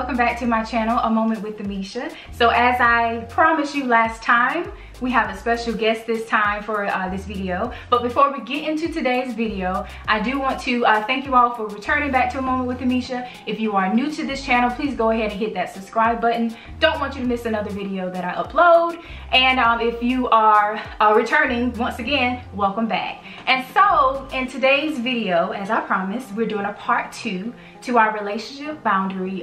welcome back to my channel, A Moment with Amesha. So as I promised you last time, we have a special guest this time for this video. But before we get into today's video, I do want to thank you all for returning back to A Moment with Amesha. If you are new to this channel, please go ahead and hit that subscribe button. Don't want you to miss another video that I upload. And if you are returning, once again, welcome back. And so in today's video, as I promised, we're doing a part 2 to our relationship boundary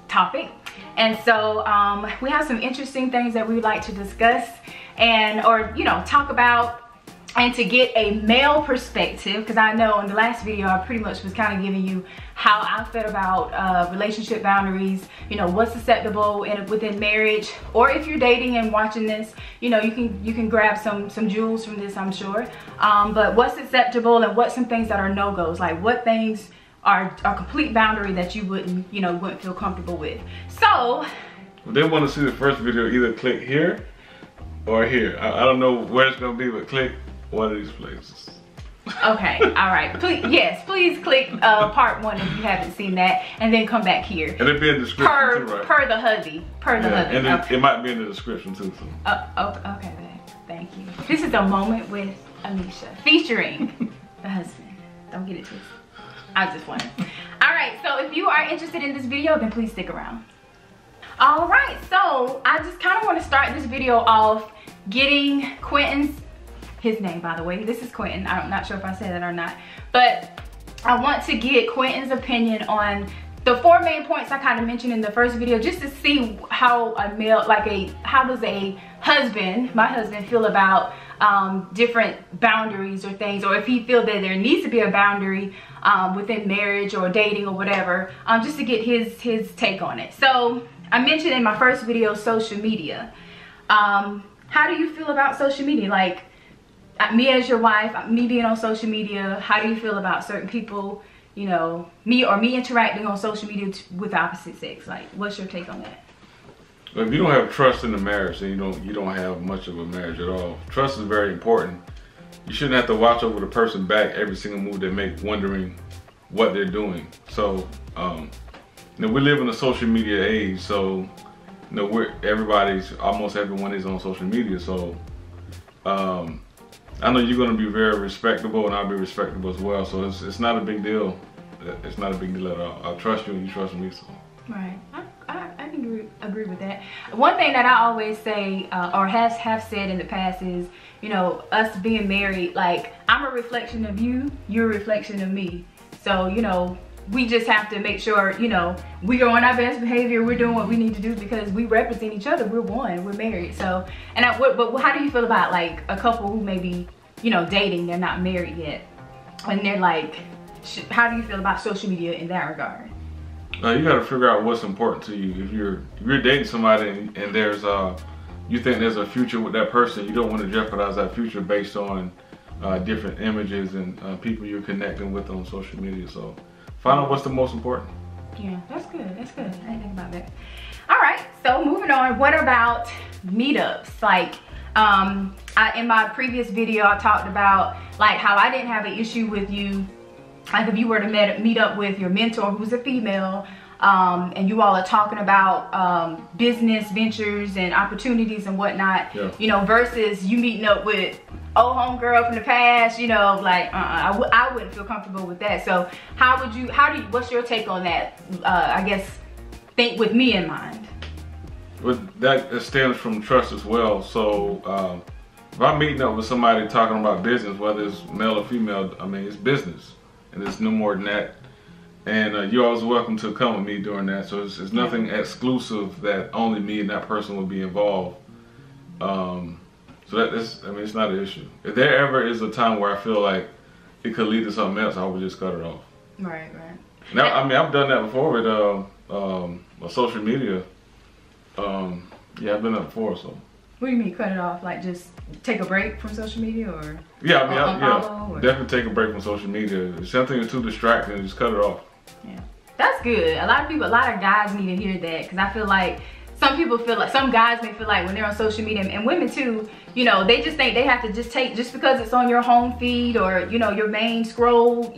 topic. And so we have some interesting things that we would like to discuss and talk about, and to get a male perspective, because I know in the last video I pretty much was kind of giving you how I felt about relationship boundaries, what's acceptable within marriage, or if you're dating and watching this, you can grab some jewels from this, I'm sure. But what's acceptable and what's some things that are no-goes, like what things are a complete boundary that you wouldn't feel comfortable with. So if they want to see the first video, either click here or here. I don't know where it's gonna be, but click one of these places. Okay, all right. Please click part 1 if you haven't seen that, and then come back here. And it'll be in the description too, right? Per the hubby. And okay. It might be in the description too. So. Okay, thank you. This is A Moment with Amesha, featuring the husband. Don't get it twisted. I just wanted. All right, so if you are interested in this video, then please stick around. All right, so I just kind of want to start this video off getting Quentin's, his name by the way, this is Quentin, I'm not sure if I said that or not, but I want to get Quentin's opinion on the 4 main points I kind of mentioned in the first video, just to see how a male, how does a husband, my husband, feel about different boundaries or things, or if he feels that there needs to be a boundary within marriage or dating or whatever, just to get his take on it. So I mentioned in my first video social media. How do you feel about social media? Like, me as your wife, me being on social media, how do you feel about certain people, me interacting on social media with the opposite sex? Like, what's your take on that? If you don't have trust in the marriage, then you don't have much of a marriage at all. Trust is very important. You shouldn't have to watch over the person back every single move they make, wondering what they're doing. So, we live in a social media age, so almost everyone is on social media. So, I know you're going to be very respectable, and I'll be respectable as well. So it's not a big deal. It's not a big deal at all. I trust you, and you trust me. So. Right. I can agree with that. One thing that I always say, or have said in the past, is, us being married, like, I'm a reflection of you, you're a reflection of me. So, we just have to make sure, we are on our best behavior, we're doing what we need to do because we represent each other, we're one, we're married. So, but how do you feel about, like, a couple who may be, dating, they're not married yet, and they're like, how do you feel about social media in that regard? You got to figure out what's important to you. If you're dating somebody and there's you think there's a future with that person, you don't want to jeopardize that future based on different images and people you're connecting with on social media. So find out what's the most important. Yeah, that's good. That's good. I didn't think about that. All right, so moving on. What about meetups? Like, in my previous video, I talked about like how I didn't have an issue with you. Like, if you were to meet up with your mentor, who's a female, and you all are talking about business ventures and opportunities and whatnot, versus you meeting up with old homegirl from the past, I wouldn't feel comfortable with that. So what's your take on that? I guess, think with me in mind. Well, that stems from trust as well. So if I'm meeting up with somebody talking about business, whether it's male or female, I mean, it's business. And it's no more than that. And you're always welcome to come with me during that. So it's nothing exclusive that only me and that person will be involved. So it's not an issue. If there ever is a time where I feel like it could lead to something else, I would just cut it off. Right. Now, I mean, I've done that before with social media. Yeah, I've done that before, so. What do you mean cut it off? Like just take a break from social media, or? Yeah, I mean, definitely take a break from social media. If something is too distracting, just cut it off. Yeah, that's good. A lot of guys need to hear that, because I feel like some guys may feel like when they're on social media, and women too, they just think they have to just because it's on your home feed or your main scroll,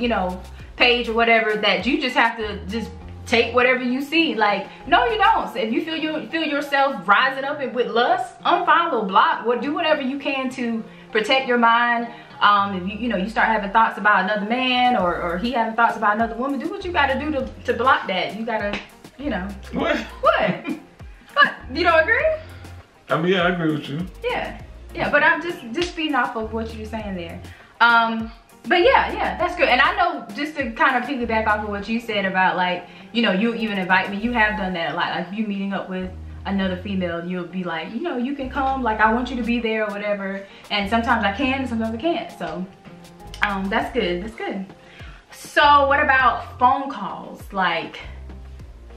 page or whatever, that you just have to just take whatever you see. Like, no, you don't. So if you feel yourself rising up with lust, unfollow, block, do whatever you can to protect your mind. If you start having thoughts about another man, or he having thoughts about another woman, do what you gotta do to block that. You gotta, What? What? You don't agree? I mean, yeah, I agree with you. Yeah, but I'm just feeding off of what you're saying there. But yeah, that's good. And I know, just to kind of piggyback off of what you said about, like, you even invite me. You have done that a lot. Like, you meeting up with another female, you'll be like, you can come, like, I want you to be there or whatever. And sometimes I can, and sometimes I can't. So that's good. So what about phone calls? Like,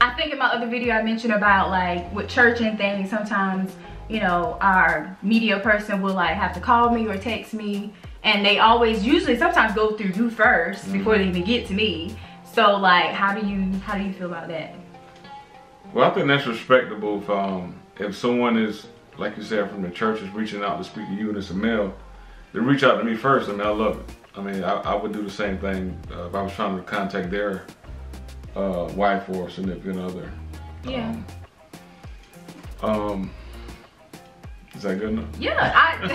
I think in my other video I mentioned about, like, with church and things, sometimes our media person will, like, have to call me or text me, and they usually sometimes go through you first before they even get to me. So, like, how do you feel about that? Well, I think that's respectable if someone is, like you said, from the church is reaching out to speak to you and it's a male, they reach out to me first. I mean, I love it. I mean, I would do the same thing if I was trying to contact their wife or significant other. Yeah. Is that good enough? Yeah,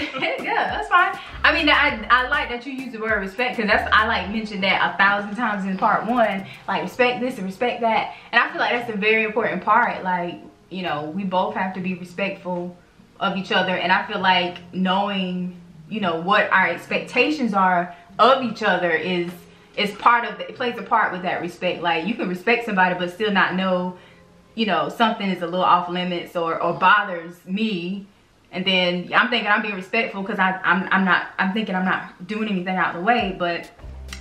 yeah, that's fine. I mean, I like that you use the word respect, because I like mentioned that 1,000 times in part 1. Like, respect this and respect that, and I feel like that's a very important part. Like, we both have to be respectful of each other, and I feel like knowing, what our expectations are of each other is part of it plays a part with that respect. Like, you can respect somebody but still not know, something is a little off limits or bothers me. And then I'm thinking I'm being respectful because I'm thinking I'm not doing anything out of the way, but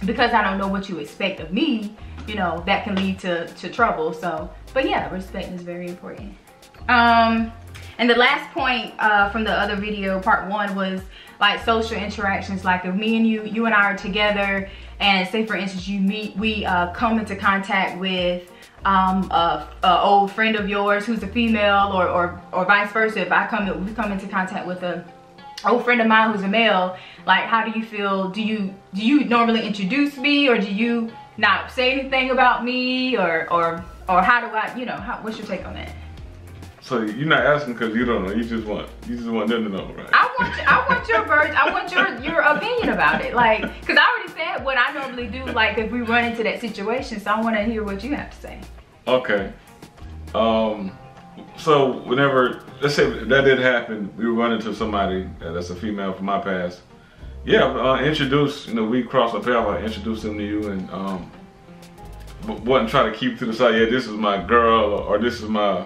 because I don't know what you expect of me, that can lead to trouble. So, but yeah, respect is very important. And the last point from the other video, part 1, was like social interactions. Like, if me and you and I are together, and say for instance we come into contact with a old friend of yours who's a female, or vice versa. If we come into contact with a old friend of mine who's a male, like, how do you feel? Do you normally introduce me, or do you not say anything about me, or how do I, what's your take on that? So you're not asking because you don't know. You just want them to know, right? I want your version. I want your opinion about it. Like, because I already said what I normally do. Like, if we run into that situation, so I want to hear what you have to say. Okay. So whenever, let's say that did happen, we run into somebody that's a female from my past. Yeah, introduce. We cross a path. I introduce them to you, and wasn't trying to keep to the side. Yeah, this is my girl, or this is my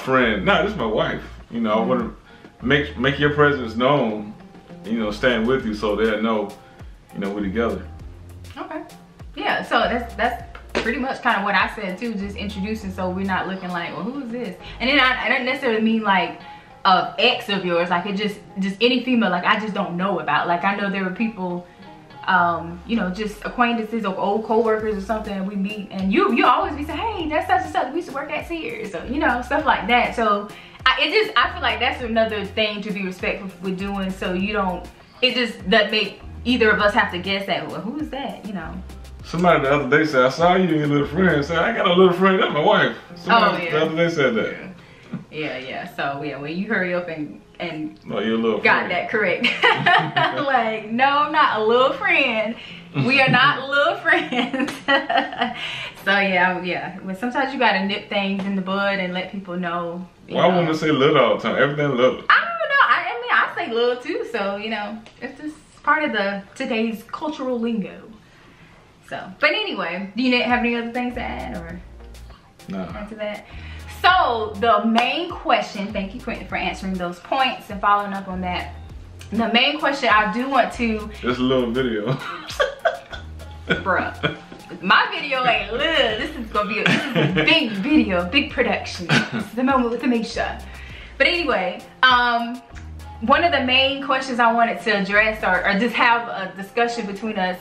friend. No, this is my wife. I want to make your presence known. Stand with you so they'll know. We're together. Okay. Yeah. So that's pretty much kind of what I said too. Just introducing, so we're not looking like, well, who is this? And then I don't necessarily mean like ex of yours. Like, it just any female. Like, I just don't know about. Like, I know there were people. Just acquaintances or old co-workers or something, we meet, and you always be saying, hey, that's such and such, we used to work at Sears, so stuff like that. So I feel like that's another thing to be respectful with doing, so it just doesn't make either of us have to guess that, well, who is that, Somebody the other day said, I saw you and your little friend. Said, I got a little friend, that's my wife. Somebody the other day said that. Yeah. So yeah, when you hurry up and no, you're a little got friend. that correct. Like, no, I'm not a little friend. We are not little friends. So yeah. Well, sometimes you gotta nip things in the bud and let people know. Well, I want to say little all the time. Everything little. I don't know. I say little too. So it's just part of today's cultural lingo. So, but anyway, do you have any other things to add or answer that? So the main question, thank you Quentin for answering those points and following up on that. The main question I do want to... Just a little video. Bruh. My video ain't little. This is gonna be a big video, big production. This is the moment with Amesha. But anyway, one of the main questions I wanted to address or just have a discussion between us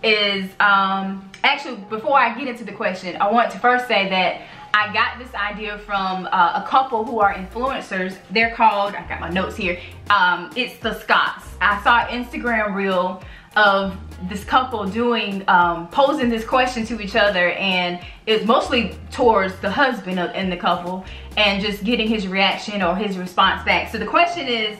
is, actually before I get into the question, I want to first say that I got this idea from a couple who are influencers. They're called, I got my notes here, it's the Scotts. I saw an Instagram reel of this couple doing, posing this question to each other, and it's mostly towards the husband in the couple, and just getting his reaction or his response back. So the question is,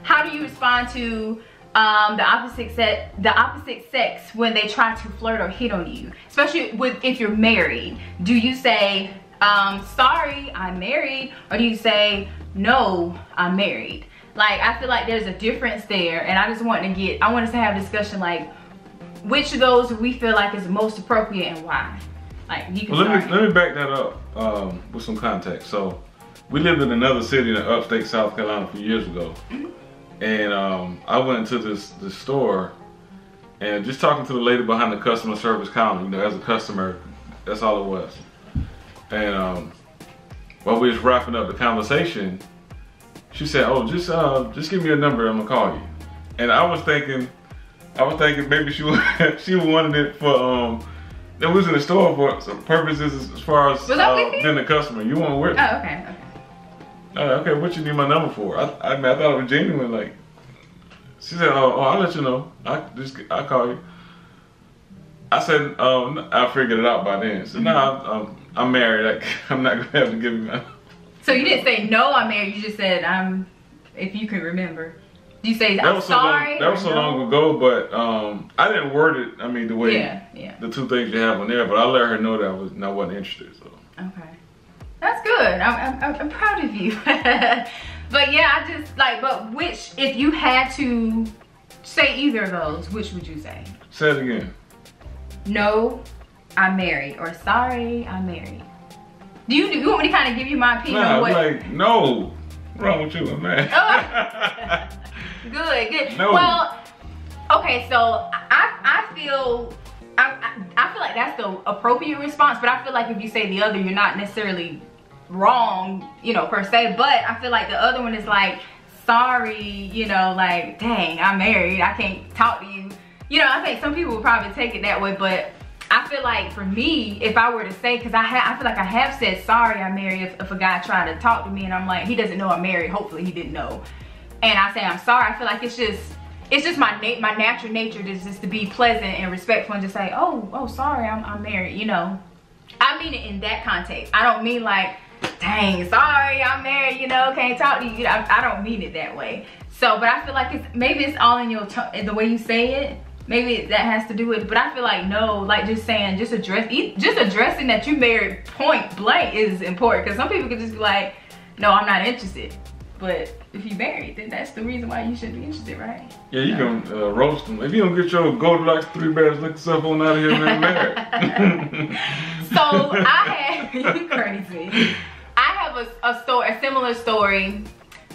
how do you respond to the opposite sex when they try to flirt or hit on you, especially if you're married? Do you say, sorry, I'm married, or do you say, no, I'm married? Like, I feel like there's a difference there, and I want us to have a discussion, like, which of those we feel like is most appropriate and why. Like, you can let me back that up with some context. So, we lived in another city in upstate South Carolina a few years ago, and I went into this store, and just talking to the lady behind the customer service counter, you know, as a customer, that's all it was. And while we was wrapping up the conversation, she said, "Oh, just give me a number, I'm gonna call you." And I was thinking maybe she wanted it for it was in the store for some purposes as far as being the customer. You want to work? Oh, okay. Okay, what you need my number for? I mean, I thought it was genuine. Like, she said, "Oh, I'll let you know. I'll call you." I said, I figured it out by then. So now I'm married. I'm not gonna have to give you my. So you didn't say no, I'm married. You just said if you can remember. Do you say I'm sorry? That was so long ago, but I didn't word it. I mean, the way the two things you have on there, but I let her know that I wasn't interested. So okay, that's good. I'm proud of you. But yeah, I just like. But which, if you had to say either of those, which would you say? Say it again. No, I'm married, or sorry, I'm married. Do you want me to kind of give you my opinion? Nah, on what? Like, no. What's wrong with you, man? Good. No. Well, okay, so I feel like that's the appropriate response, but I feel like if you say the other, you're not necessarily wrong, you know, per se. But I feel like the other one is like, sorry, you know, like, dang, I'm married, I can't talk to you. You know, I think some people would probably take it that way, but I feel like for me, if I were to say, because I feel like I have said sorry, I'm married, if a guy tried to talk to me and I'm like, he doesn't know I'm married, hopefully he didn't know, and I say I'm sorry, I feel like it's just my natural nature just to be pleasant and respectful and just say, oh sorry, I'm married, you know. I mean it in that context. I don't mean like, dang, sorry, I'm married, you know, can't talk to you. I don't mean it that way. So, but I feel like maybe it's all in your the way you say it. Maybe that has to do with it, but I feel like no, like just saying, just addressing that you married point blank is important, because some people could just be like, no, I'm not interested. But if you married, then that's the reason why you should be interested, right? Yeah, you can roast them. If you don't get your Goldilocks 3 Bears lick yourself on out of here, man, married. So you crazy. I have a similar story.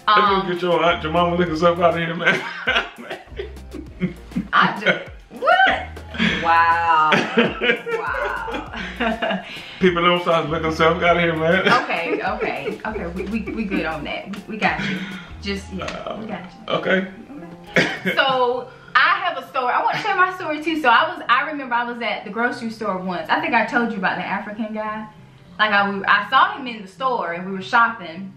If you don't get your aunt, your mama lick yourself out of here, man. What? Wow. Wow. People don't start looking themselves out of here, man. Okay. We good on that. We got you. We got you. Okay. So I have a story. I want to share my story too. So I remember I was at the grocery store once. I think I told you about the African guy. Like I saw him in the store and we were shopping.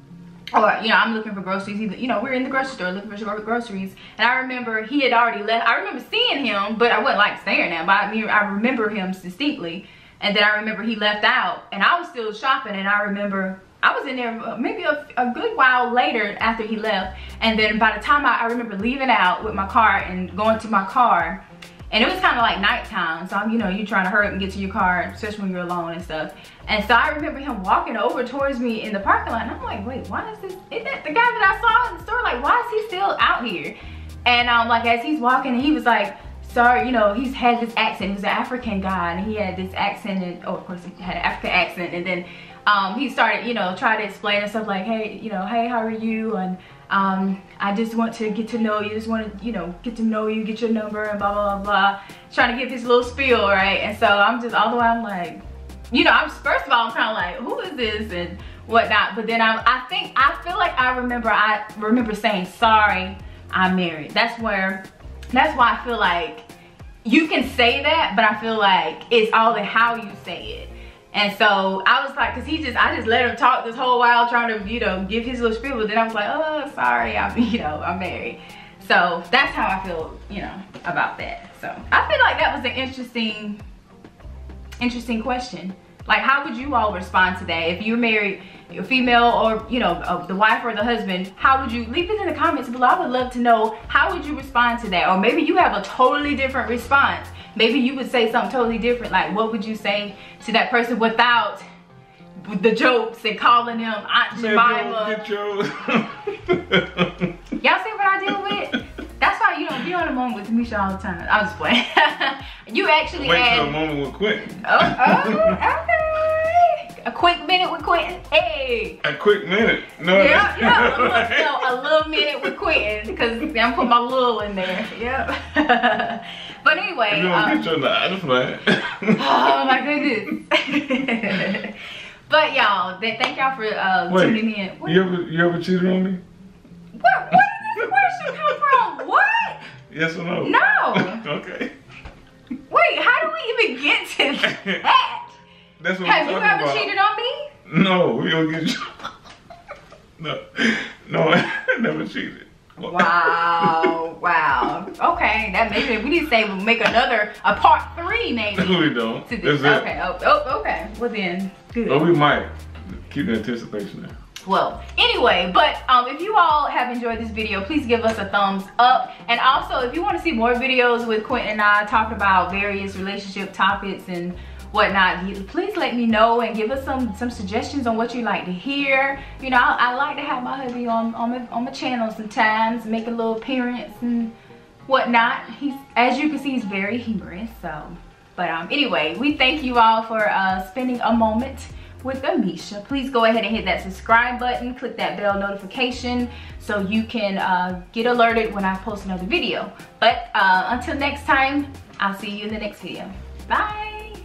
Or, you know, I'm looking for groceries. You know, we're in the grocery store looking for groceries. And I remember he had already left. I remember seeing him, but I wasn't like staring at him. But I remember him distinctly. And then I remember he left out. And I was still shopping. And I remember I was in there maybe a good while later after he left. And then by the time I remember leaving out with my car and going to my car. And it was kind of like nighttime, so you know, you're trying to hurry up and get to your car, especially when you're alone and stuff. And so I remember him walking over towards me in the parking lot, and I'm like, wait, why is that the guy that I saw in the store? Like, why is he still out here? And like as he's walking, he was like, sorry, you know, he's had this accent. He was an African guy, and he had this accent, and of course he had an African accent. And then he started, you know, trying to explain and stuff like, hey, you know, hey, how are you? And I just want to get to know you, you know, get to know you, get your number, and blah, blah, blah, trying to give his little spiel, right? And so I'm just, all the way I'm like, you know, first of all, I'm kind of like, who is this and whatnot. But then I feel like I remember saying, sorry, I'm married. That's why I feel like you can say that, but I feel like it's all in how you say it. And so I was like, cause I just let him talk this whole while trying to, you know, give his little spiel. But then I was like, oh, sorry, I'm married. So that's how I feel, you know, about that. So I feel like that was an interesting question. Like, how would you all respond to that? If you're married, a female, or, you know, the wife or the husband, how would you, leave it in the comments below. I would love to know, how would you respond to that? Or maybe you have a totally different response. Maybe you would say something totally different. Like, what would you say to that person without the jokes and calling them Aunt Jemima? Y'all see what I deal with? That's why you don't be on a moment with Misha all the time. I'm just playing. You actually wait till a moment with Quentin. Okay. A quick minute with Quentin. Hey. A quick minute. No. Yeah. A little minute with Quentin, because I'm putting my little in there. Yep. But anyway. You don't get your I'm just playing. Oh my goodness. But y'all, thank y'all for tuning in. What? You ever cheated on me? Where did this question come from? What? Yes or no? No. Okay. Wait, how do we even get to that? That's what Have you ever cheated on me? No, we don't get you. No, I never cheated. Wow, wow. Okay, that maybe we need to say we'll make a part 3 maybe. No, we don't. To this. Okay. Oh, okay. Well then, good. Oh, we might keep the anticipation there. Well, anyway, but if you all have enjoyed this video, please give us a thumbs up. And also, if you want to see more videos with Quentin and I talking about various relationship topics and whatnot, please let me know and give us some suggestions on what you like to hear. You know, I like to have my hubby on my channel sometimes, make a little appearance and whatnot. He's, as you can see, he's very humorous. So, but anyway, we thank you all for spending a moment with Amesha. Please go ahead and hit that subscribe button, click that bell notification so you can get alerted when I post another video. But until next time, I'll see you in the next video. Bye.